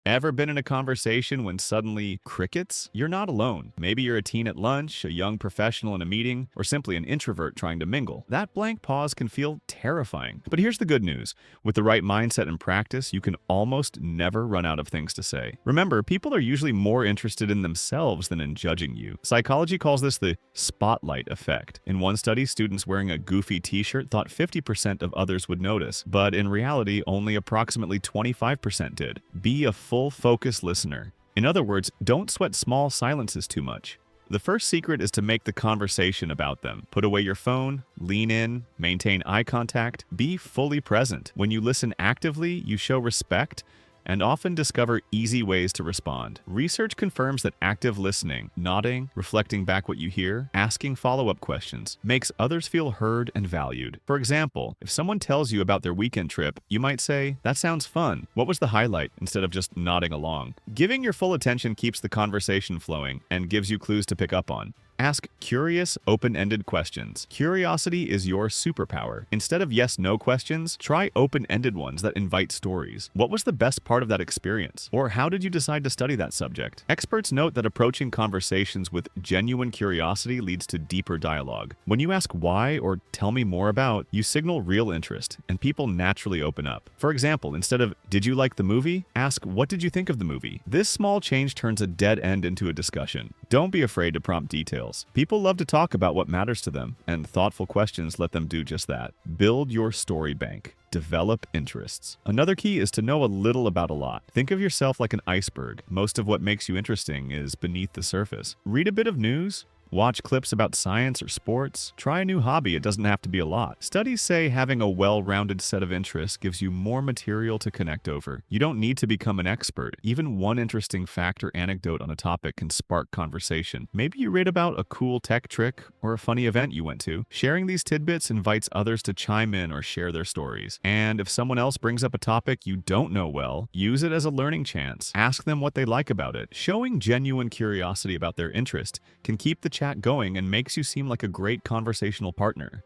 Ever been in a conversation when suddenly crickets? You're not alone. Maybe you're a teen at lunch, a young professional in a meeting, or simply an introvert trying to mingle. That blank pause can feel terrifying. But here's the good news. With the right mindset and practice, you can almost never run out of things to say. Remember, people are usually more interested in themselves than in judging you. Psychology calls this the spotlight effect. In one study, students wearing a goofy t-shirt thought 50% of others would notice, but in reality, only approximately 25% did. Be a full focus listener. In other words, don't sweat small silences too much. The first secret is to make the conversation about them. Put away your phone, lean in, maintain eye contact, be fully present. When you listen actively, you show respect and often discover easy ways to respond. Research confirms that active listening, nodding, reflecting back what you hear, asking follow-up questions, makes others feel heard and valued. For example, if someone tells you about their weekend trip, you might say, "That sounds fun. What was the highlight?" instead of just nodding along. Giving your full attention keeps the conversation flowing and gives you clues to pick up on. Ask curious, open-ended questions. Curiosity is your superpower. Instead of yes-no questions, try open-ended ones that invite stories. What was the best part of that experience? Or how did you decide to study that subject? Experts note that approaching conversations with genuine curiosity leads to deeper dialogue. When you ask why or tell me more about, you signal real interest, and people naturally open up. For example, instead of "Did you like the movie?" ask "What did you think of the movie?" This small change turns a dead end into a discussion. Don't be afraid to prompt details. People love to talk about what matters to them, and thoughtful questions let them do just that. Build your story bank. Develop interests. Another key is to know a little about a lot. Think of yourself like an iceberg. Most of what makes you interesting is beneath the surface. Read a bit of news. Watch clips about science or sports. Try a new hobby. It doesn't have to be a lot. Studies say having a well-rounded set of interests gives you more material to connect over. You don't need to become an expert. Even one interesting fact or anecdote on a topic can spark conversation. Maybe you read about a cool tech trick or a funny event you went to. Sharing these tidbits invites others to chime in or share their stories. And if someone else brings up a topic you don't know well, use it as a learning chance. Ask them what they like about it. Showing genuine curiosity about their interest can keep the chat going and makes you seem like a great conversational partner.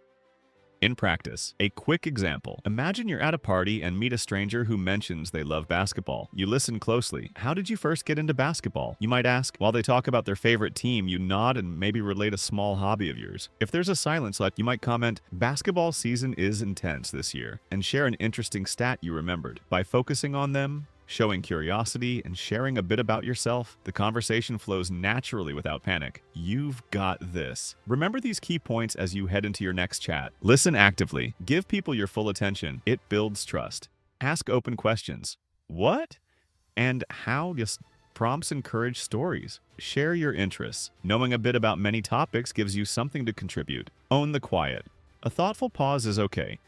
In practice, a quick example. Imagine you're at a party and meet a stranger who mentions they love basketball. You listen closely. "How did you first get into basketball?" You might ask. While they talk about their favorite team, you nod and maybe relate a small hobby of yours. If there's a silence left, you might comment, "Basketball season is intense this year," and share an interesting stat you remembered. By focusing on them, showing curiosity, and sharing a bit about yourself, the conversation flows naturally without panic. You've got this. Remember these key points as you head into your next chat. Listen actively. Give people your full attention. It builds trust. Ask open questions. What? And how? Just prompts encourage stories. Share your interests. Knowing a bit about many topics gives you something to contribute. Own the quiet. A thoughtful pause is okay.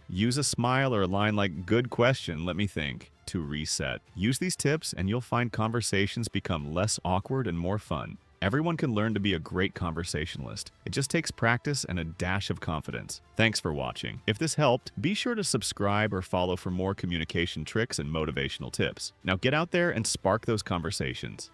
Use a smile or a line like, "Good question, let me think," to reset. Use these tips and you'll find conversations become less awkward and more fun. Everyone can learn to be a great conversationalist. It just takes practice and a dash of confidence. Thanks for watching. If this helped, be sure to subscribe or follow for more communication tricks and motivational tips. Now get out there and spark those conversations.